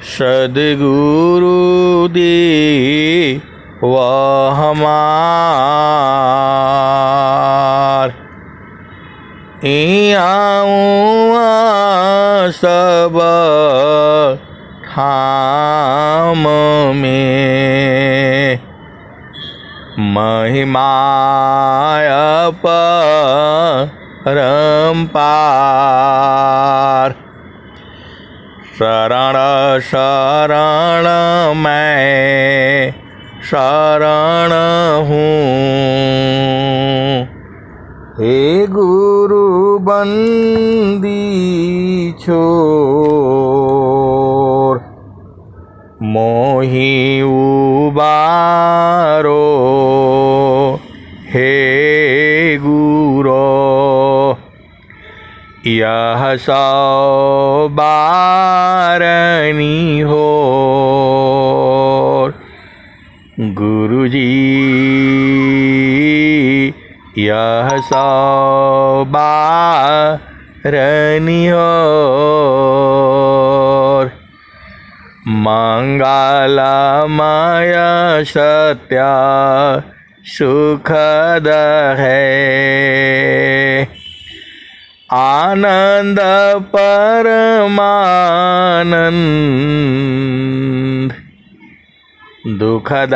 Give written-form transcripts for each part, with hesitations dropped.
सद्गुरु दे वह हमार आऊँ सब ठाम में महिमाय परम्पार शरण शरण मैं शरण हूँ हे गुरु बंदी छोर मोहि उबारो हे गुरो यह सौ बारनी हो गुरुजी यह सौ बारनी हो मंगलमय सत्य सुखद है आनंद परमानंद दुखद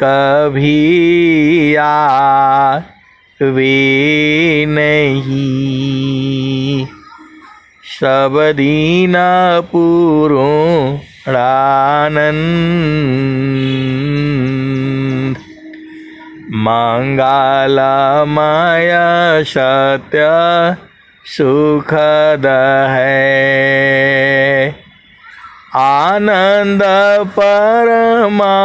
कभी आवे नहीं सब दीन पूर्णानंद मंगलमय सत्य सुखद है आनंद परमानंद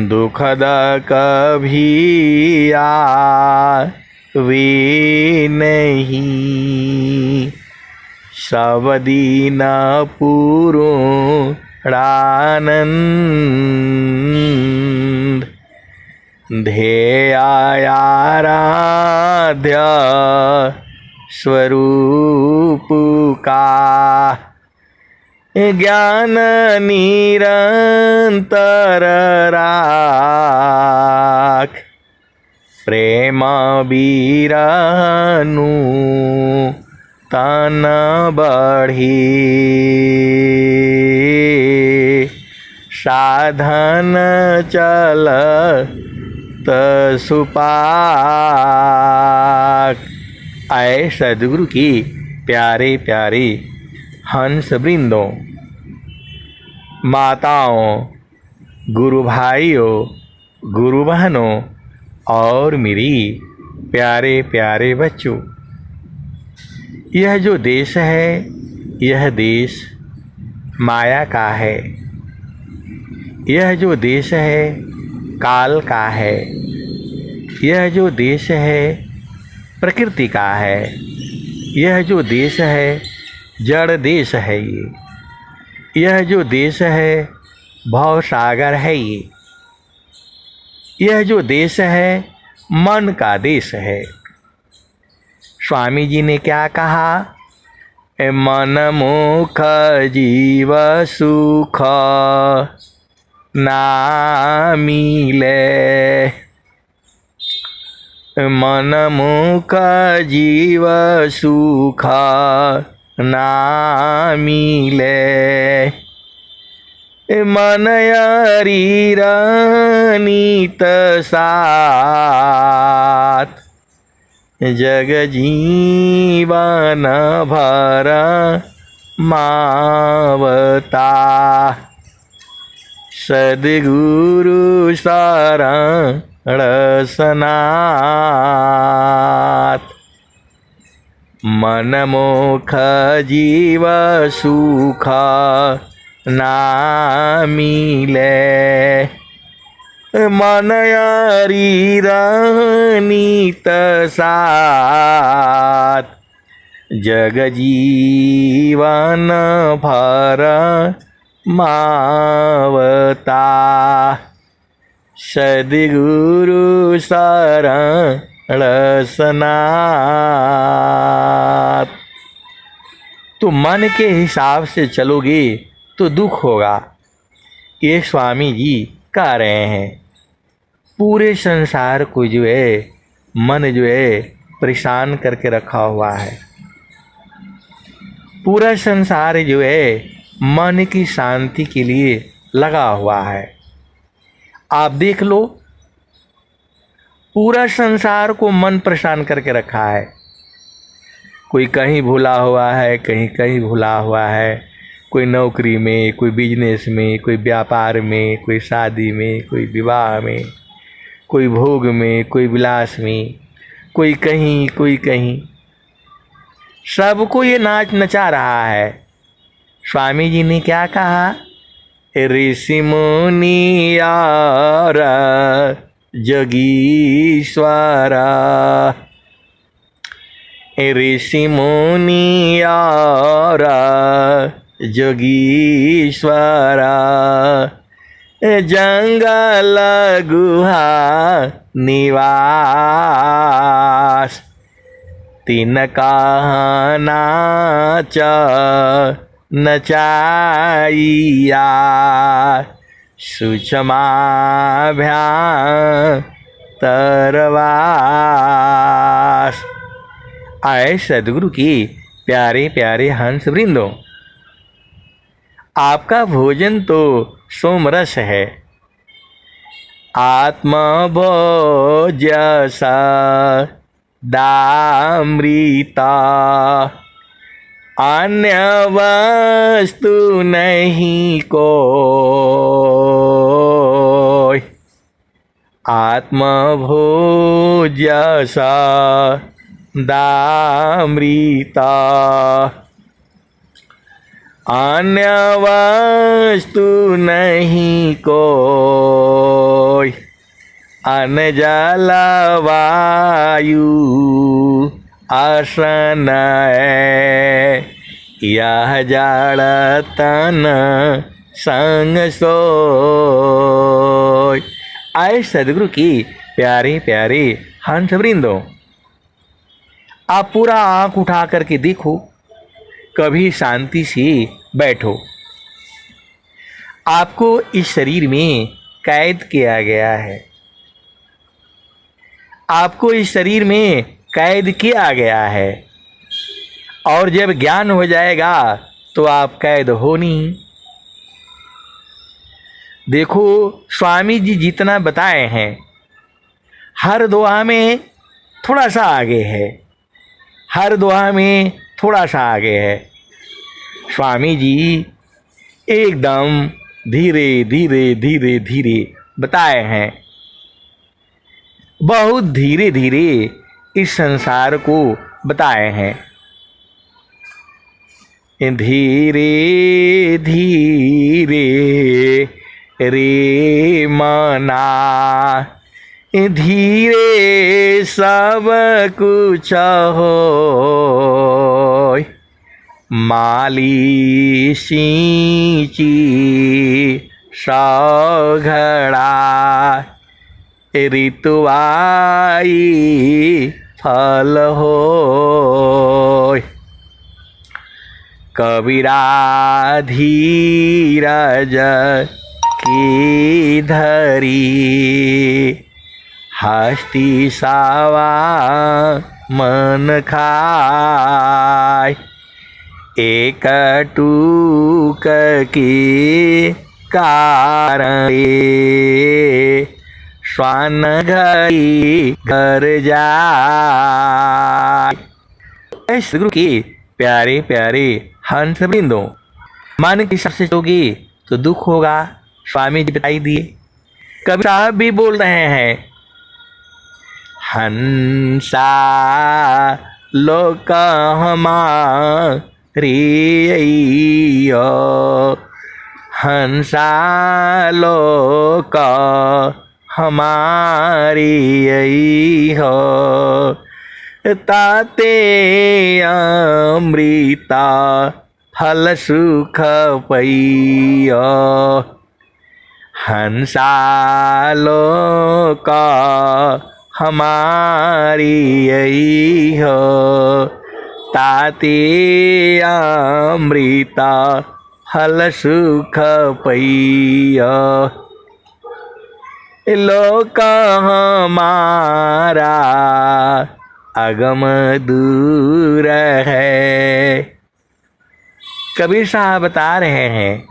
दुखद कभी आवे नहीं सब दीन पूर्णानंद ध्येयाराध्य स्वरूप का ज्ञान निरंतर राख प्रेम बीरानु तन बढ़ी साधन चल सुपाक। आए सद्गुरु की प्यारे प्यारे हंस वृंदों, माताओं, गुरु भाइयों, गुरु बहनों और मेरी प्यारे प्यारे बच्चों, यह जो देश है यह देश माया का है। यह जो देश है काल का है। यह जो देश है प्रकृति का है। यह जो देश है जड़ देश है। यह जो देश है भव सागर है। यह जो देश है मन का देश है। स्वामी जी ने क्या कहा? मन मुख जीव सुख ना मिले। मन मुख जीव सुख ना मिले। मन शरीर नित साथ जग जीवन भर मावता। सद्गुरु शरण सनाथ। मन मुख जीव सुख ना मिले। मन शरीर नित साथ जग जीवन भर मावता। सद्गुरु शरण सनाथ। तो मन के हिसाब से चलोगे तो दुख होगा। ये स्वामी जी कह रहे हैं। पूरे संसार को जो है मन जो है परेशान करके रखा हुआ है। पूरा संसार जो है मन की शांति के लिए लगा हुआ है। आप देख लो, पूरा संसार को मन परेशान करके रखा है। कोई कहीं भूला हुआ है, कहीं कहीं भूला हुआ है। कोई नौकरी में, कोई बिजनेस में, कोई व्यापार में, कोई शादी में, कोई विवाह में, कोई भोग में, कोई विलास में, कोई कहीं कोई कहीं। सबको ये नाच नचा रहा है। स्वामी जी ने क्या कहा? ऋषि मुनि और जगीश्वर, ऋषि मुनि और जोगीश्वर, जंगल गुहा निवास, तिनका नाच नचाइया, सूक्ष्माभ्यंतरवास। आए सदगुरु की प्यारे प्यारे हंस वृंदो, आपका भोजन तो सोमरस है। आत्मभोज्य दामृता, अन्य वस्तु नहीं कोई। आत्मभोज्य दामृता, अन्य वस्तु नहीं कोई। अन्न जल वायु आसन यह जड़ तन संग सोय। आए सदगुरु की प्यारे प्यारे हंस वृंदो, आप पूरा आंख उठा करके देखो, कभी शांति से बैठो। आपको इस शरीर में कैद किया गया है। आपको इस शरीर में कैद किया गया है, और जब ज्ञान हो जाएगा तो आप कैद हो नहीं। देखो, स्वामी जी जितना बताए हैं, हर दोहा में थोड़ा सा आगे है, हर दोहा में थोड़ा सा आगे है। स्वामी जी एकदम धीरे धीरे धीरे धीरे बताए हैं। बहुत धीरे धीरे इस संसार को बताए हैं। धीरे धीरे रे मना, धीरे सब कुछ हो। माली सींची सौघड़ा, ऋतुआई फल हो। कबीरा धीरज की धरी, हस्ती सावा मन खाय। एक टूक की कारण श्वान घरी घर जाए। सदगुरु की प्यारे प्यारे हंस वृंदो, मन की सबसे चलोगी तो दुख होगा। स्वामी जी बताई दिए। कबीर साहब भी बोल रहे हैं, हंसा लोक हमारी, हंसा लोक हमारी हो। ताते अमृता फल सुख पैयो, हंसा लोक हमारी हो। ताते अमृता फल सुख पैया। लोक हमारा अगम दूर है। कबीर साहब बता रहे हैं,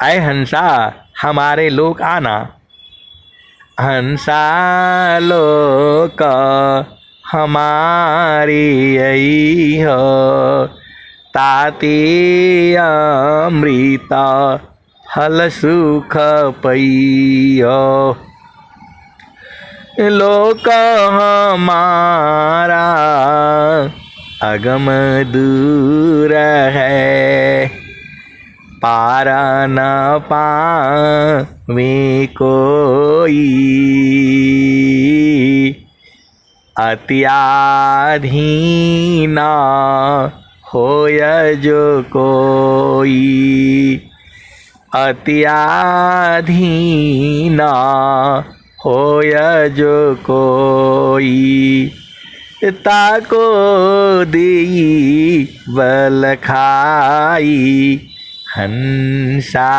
ऐ हंसा हमारे लोक आना। हंसा लोक हमारी यही हो, ताते अमृता फल सुख पैयो। लोक हमारा अगम दूर है, पार न पावे कोई। अत्याधीना होय जो कोई। अत्याधीना होय जो कोई। ताको देई बल खाई। हंसा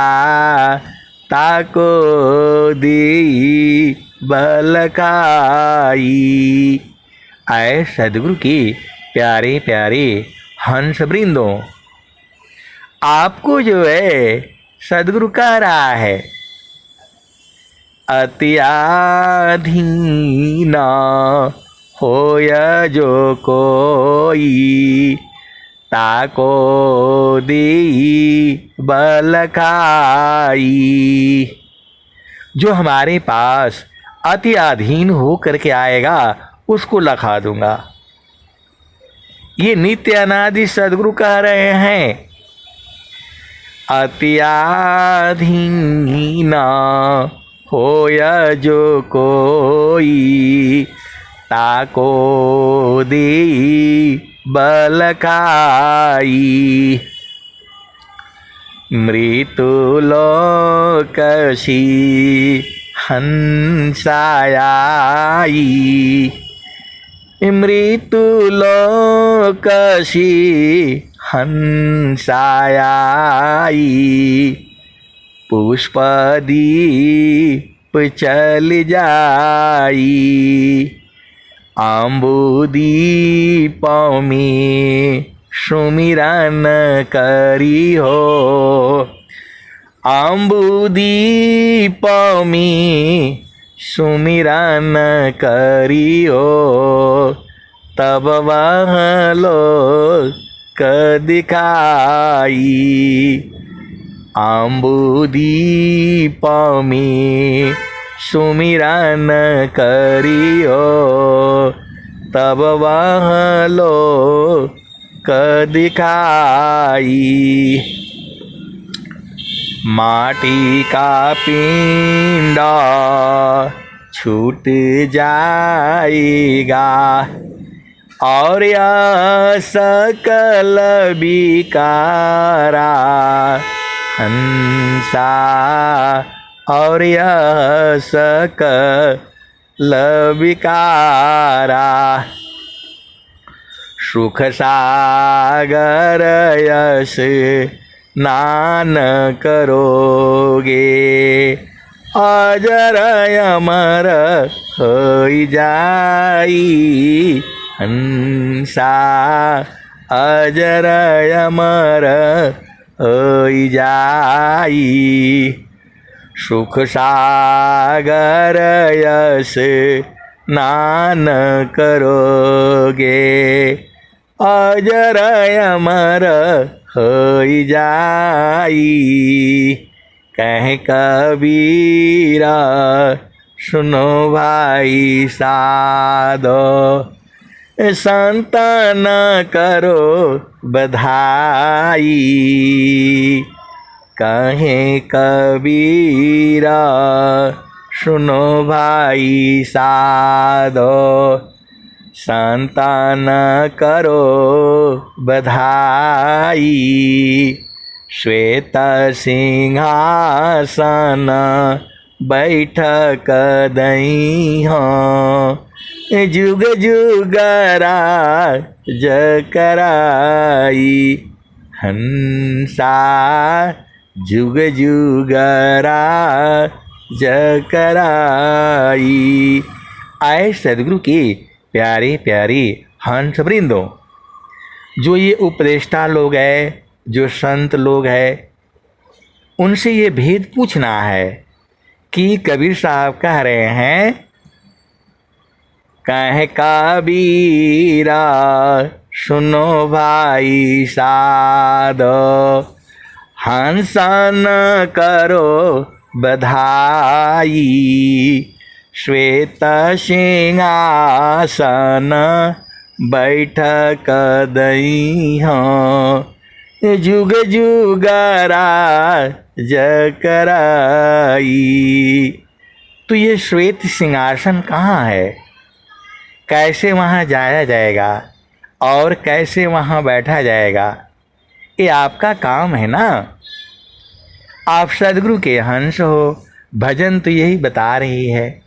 ताको देई बल खाई। आए सदगुरु की प्यारे प्यारे हंस वृंदों, आपको जो है सदगुरु कह रहा है, अत्याधीना होय जो कोई। ताको देई बल खाई। जो हमारे पास अति अधीन हो करके आएगा उसको लखा दूंगा। ये नित्य अनादि सदगुरु कह रहे हैं, अत्याधीना होय जो कोई। ताको देई बल खाई। मृत्यु लोकसी हंसाई। मृत्यु लोकसी हंसाई। पुष्पदीप चल जाई। अम्बुदीप में सुमिरन करी हो। अम्बुदीप में सुमिरन करी हो। तब वह लोक दिखाई। अम्बुदीप में सुमिरन करियो। तब वह लोक दिखाई। माटी का पिंड छूट जाएगा और यह सकल विकारा हंसा। और यह सकल विकारा सुख सागर यश स्नान करोगे। अजर अमर हो जाई हंसा। अजर अमर हो जाई। सुख सागर यश स्नान करोगे। अजर अमर हो जाई। कह कबीरा सुनो भाई साधो। संतन करो बधाई। कहे कबीरा सुनो भाई साधो। संतान करो बधाई। श्वेत सिंहासन बैठक दई हो। जुग जुगरा जकराई हंसा जुग जुगरा जकराई। आए सदगुरु के प्यारे प्यारे हंस वृंदों, जो ये उपदेष्टा लोग हैं, जो संत लोग हैं, उनसे ये भेद पूछना है कि कबीर साहब कह रहे हैं, कहे कबीरा सुनो भाई साधो, हंसन करो बधाई, श्वेत सिंहासन बैठक दई हो, जुग जुगरा जकराई। तो ये श्वेत सिंहासन कहाँ है, कैसे वहाँ जाया जाएगा और कैसे वहाँ बैठा जाएगा, ये आपका काम है ना। आप सदगुरु के हंस हो, भजन तो यही बता रही है।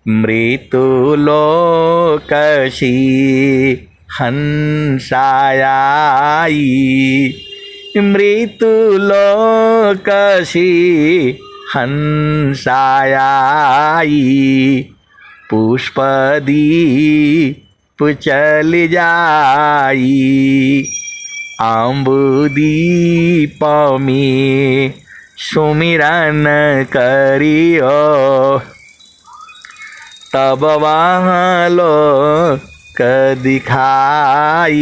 मृत्यु लोकसी हंसायाई, मृत्यु लोकसी हंसायाई, पुष्पदीप चल जाई, अम्बुदीप में सुमिरन करियो, तब वहाँ लोक दिखाई,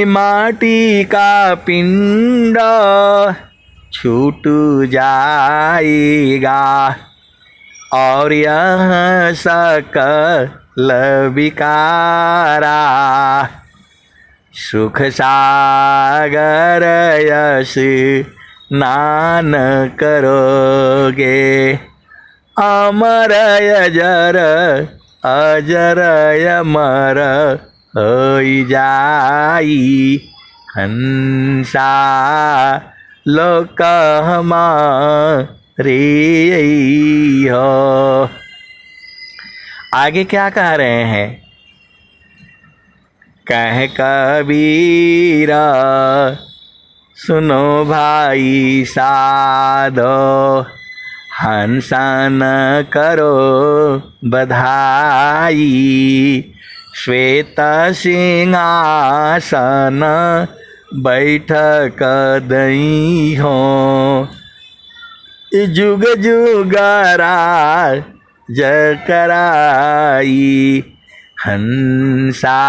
माटी का पिंड छूट जाएगा और यह सकल विकारा, सुख सागर यश स्नान करोगे, अमर अजर अजर अमर होई जाई, हंसा लोक हमारे हो। आगे क्या कह रहे हैं, कहे कबीरा सुनो भाई साधो, हंसन करो बधाई, श्वेत सिंहासन बैठक दई हो, जुग जुगरा जकराई, हंसा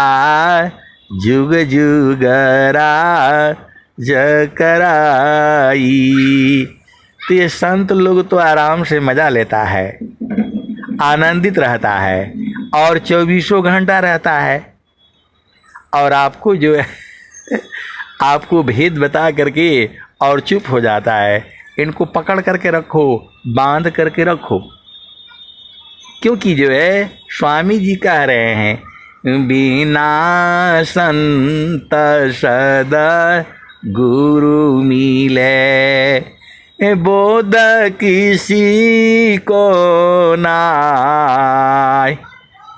जुग जुगरा जकराई। तो ये संत लोग तो आराम से मजा लेता है, आनंदित रहता है और 24 घंटा रहता है, और आपको जो है आपको भेद बता करके और चुप हो जाता है। इनको पकड़ करके रखो, बांध करके रखो, क्योंकि जो है स्वामी जी कह रहे हैं, बिना संत सदा गुरु मिले, बोध किसी को नाय,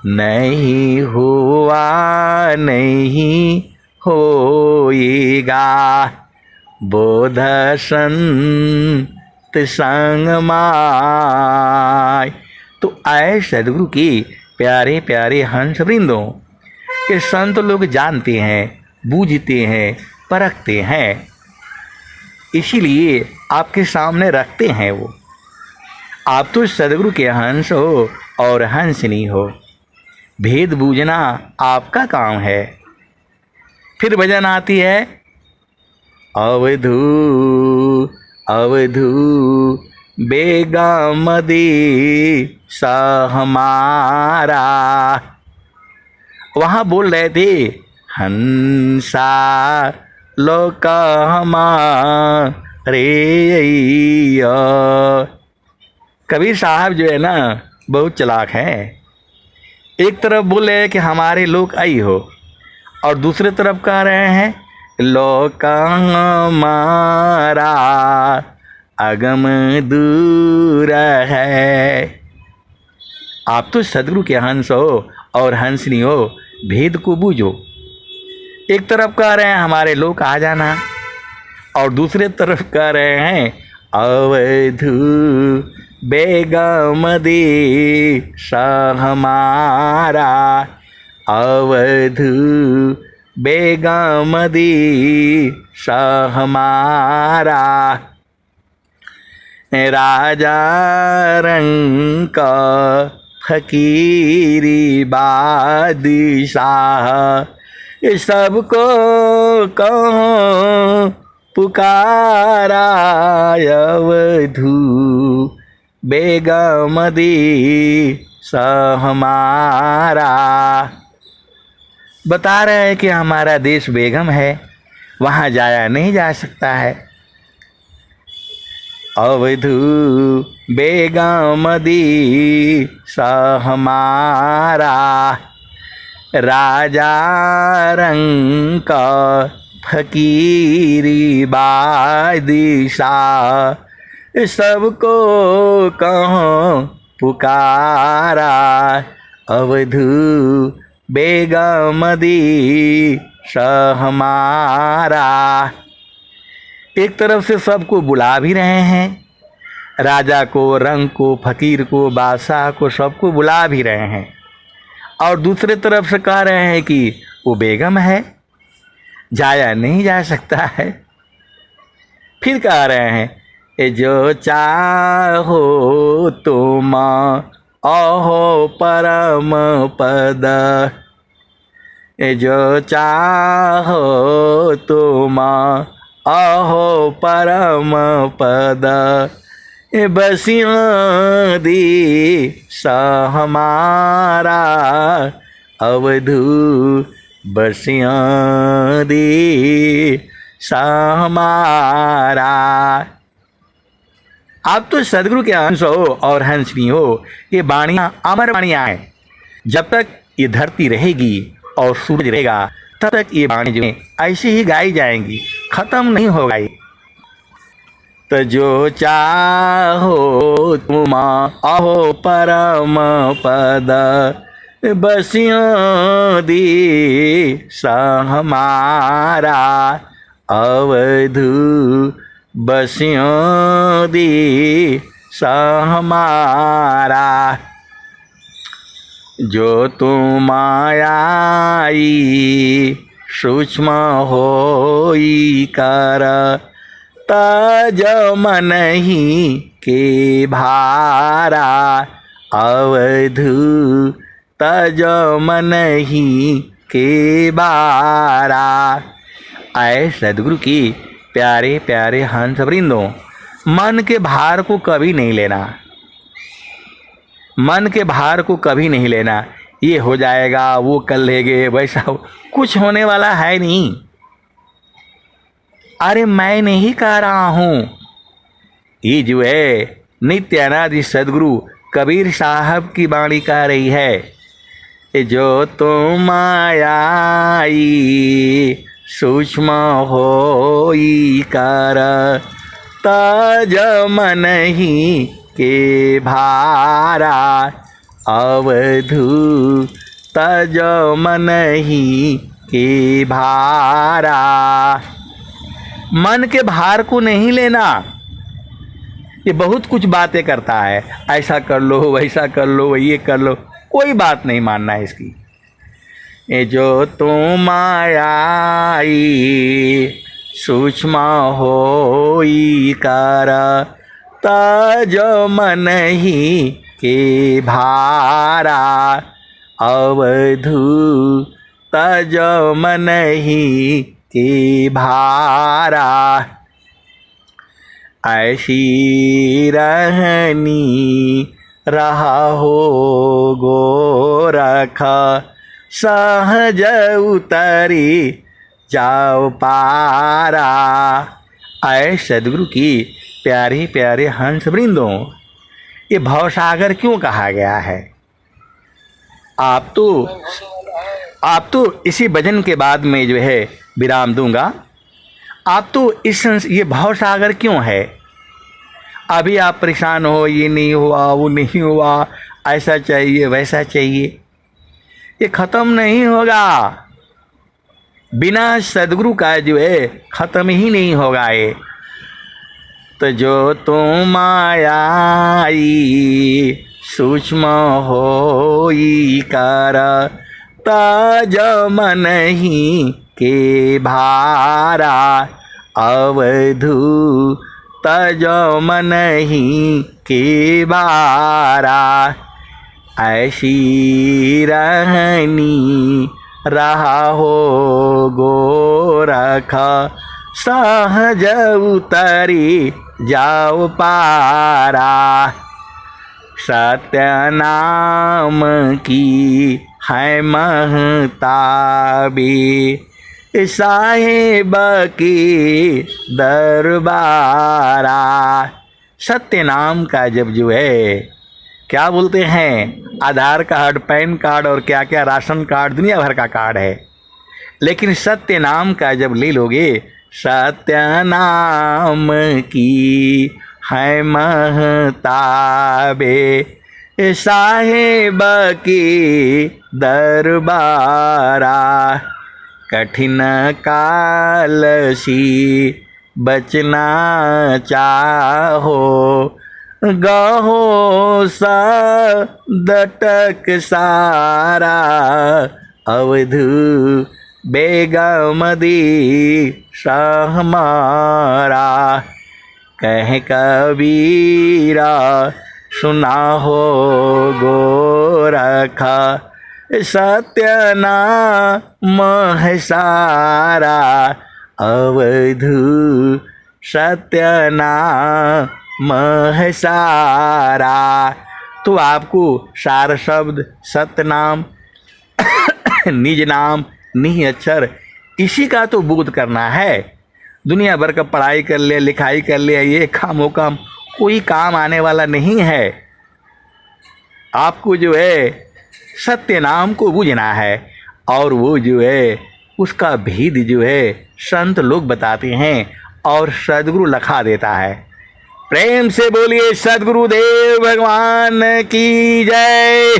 नहीं हुआ नहीं होएगा, बोध संत संग माय। तो आए सदगुरु के प्यारे प्यारे हंस वृंदों, ये संत लोग जानते हैं, बूझते हैं, परखते हैं, इसीलिए आपके सामने रखते हैं वो। आप तो सदगुरु के हंस हो और हंसनी हो, भेद बूझना आपका काम है। फिर भजन आती है, अवधू अवधू बेगम दे सा हमारा। वहाँ बोल रहे थे, हंसा लोक हमारे। कबीर साहब जो है ना बहुत चालाक हैं। एक तरफ बोले कि हमारे लोक आई हो, और दूसरे तरफ कह रहे हैं लोक हमारा अगम दूर है। आप तो सदगुरु के हंस हो और हंसनी हो, भेद को बूझो। एक तरफ कह रहे हैं हमारे लोग आ जाना, और दूसरे तरफ कह रहे हैं अवधू बेगम देश हमारा, अवधू बेगम देश हमारा। राजा रंग फकीरी बादशाह, सबको कहो पुकारा, अवधू बेगम देश हमारा। बता रहे हैं कि हमारा देश बेगम है, वहाँ जाया नहीं जा सकता है। अवधू बेगम देश हमारा, राजा रंग फकीरी बादशाह, सबको कहो पुकारा, अवधू बेगम देश हमारा। एक तरफ से सबको बुला भी रहे हैं, राजा को, रंग को, फकीर को, बादशाह को, सबको बुला भी रहे हैं, और दूसरे तरफ से कह रहे हैं कि वो बेगम है, जाया नहीं जा सकता है। फिर कह रहे हैं जो चाहो तुम अहो परम पद, जो चाहो तुम अहो परम पद, बसिया देश हमारा, अवधू बसिया देश हमारा। आप तो सदगुरु के अंश हो और हंसनी हो। ये वाणियाँ अमर वाणियाँ हैं। जब तक ये धरती रहेगी और सूरज रहेगा तब तक ये वाणी जो ऐसे ही गाई जाएंगी, खत्म नहीं होगा। तो जो चाहो तुम अहो परम पद, बसियों देश हमारा, अवधू बसियों देश हमारा। जो तुम आई सूक्ष्म होई कर, तज मन ही के भारा, अवधू तज मन ही के बारा। आए सदगुरु की प्यारे प्यारे हंस वृंदों, मन के भार को कभी नहीं लेना, मन के भार को कभी नहीं लेना। ये हो जाएगा, वो कर लेंगे, वैसा कुछ होने वाला है नहीं। अरे मैं नहीं कह रहा हूँ, ये जो है नित्यानंद सदगुरु कबीर साहब की वाणी कह रही है। जो तुम आई सूक्ष्म होई कर, तज मन ही के भारा, अवधू तज मन ही के भारा। मन के भार को नहीं लेना। ये बहुत कुछ बातें करता है, ऐसा कर लो, वैसा कर लो, ये कर लो, कोई बात नहीं मानना है इसकी। ये जो तुम आई सूक्ष्म होई कर, तज मन ही के भारा, अवधू तज मन ही के भारा। ऐसी रहनी रहा हो गोरख, सहज उतरी जाओ पारा। आए सदगुरु की प्यारे प्यारे हंस वृंदों, ये भवसागर क्यों कहा गया है? आप तो इसी भजन के बाद में जो है विराम दूंगा। आप तो ये भवसागर क्यों है? अभी आप परेशान हो, ये नहीं हुआ, वो नहीं हुआ, ऐसा चाहिए वैसा चाहिए, ये खत्म नहीं होगा। बिना सदगुरु का जो है खत्म ही नहीं होगा ये। तो जो तुम आई सूक्ष्म होई कर तज मन ही के भारा अवधू तज मन ही के भारा। ऐसी रहनी रहा हो गोरख सहज उतरी जाओ पारा। सत्य नाम की है महताबी साहेब की दरबारा। सत्य नाम का जब जो है क्या बोलते हैं, आधार कार्ड, पैन कार्ड और क्या क्या राशन कार्ड, दुनिया भर का कार्ड है, लेकिन सत्य नाम का जब ले लोगे, सत्य नाम की है महताबे साहेब की दरबारा। कठिन काल सी बचना चाहो गहो सा दटक सारा। अवधू बेगम दी सहमारा। कह कबीरा सुना हो गोरखा सत्य नाम है सारा। अवधू सत्य नाम है सारा। तो आपको सार शब्द, सत्य नाम, निज नाम, निह अक्षर, इसी का तो बोध करना है। दुनिया भर का पढ़ाई कर ले, लिखाई कर ले, ये काम वो काम, कोई काम आने वाला नहीं है। आपको जो है सत्य नाम को बूझना है, और वो जो है उसका भेद जो है संत लोग बताते हैं और सदगुरु लखा देता है। प्रेम से बोलिए सदगुरुदेव भगवान की जय।